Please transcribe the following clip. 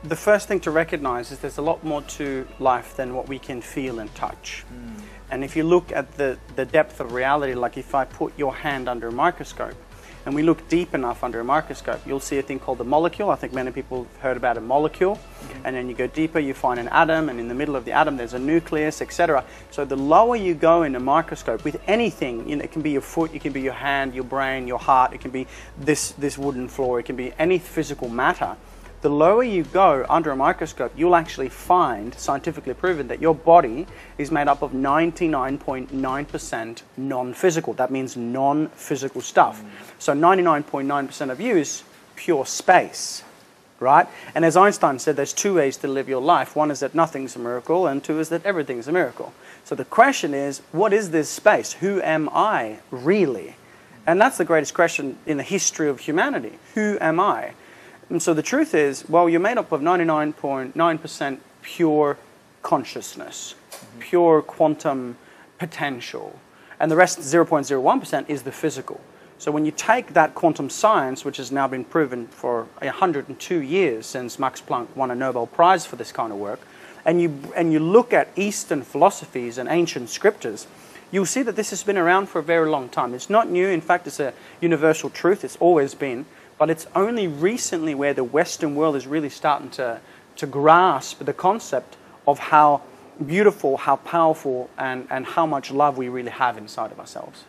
the first thing to recognize is there's a lot more to life than what we can feel and touch. And if you look at the depth of reality, like if I put your hand under a microscope and we look deep enough under a microscope, you'll see a thing called the molecule. I think many people have heard about a molecule. And then you go deeper, you find an atom, and in the middle of the atom there's a nucleus, etc. So the lower you go in a microscope with anything, you know, it can be your foot, it can be your hand, your brain, your heart, it can be this wooden floor, it can be any physical matter. The lower you go under a microscope, you'll actually find, scientifically proven, that your body is made up of 99.9% non-physical. That means non-physical stuff. So 99.9% of you is pure space, right? And as Einstein said, there's two ways to live your life. One is that nothing's a miracle, and two is that everything's a miracle. So the question is, what is this space? Who am I, really? And that's the greatest question in the history of humanity. Who am I? And so the truth is, well, you're made up of 99.9% pure consciousness, pure quantum potential, and the rest, 0.01%, is the physical. So when you take that quantum science, which has now been proven for 102 years since Max Planck won a Nobel Prize for this kind of work, and you look at Eastern philosophies and ancient scriptures, you'll see that this has been around for a very long time. It's not new. In fact, it's a universal truth. It's always been. But it's only recently where the Western world is really starting to grasp the concept of how beautiful, how powerful, and how much love we really have inside of ourselves.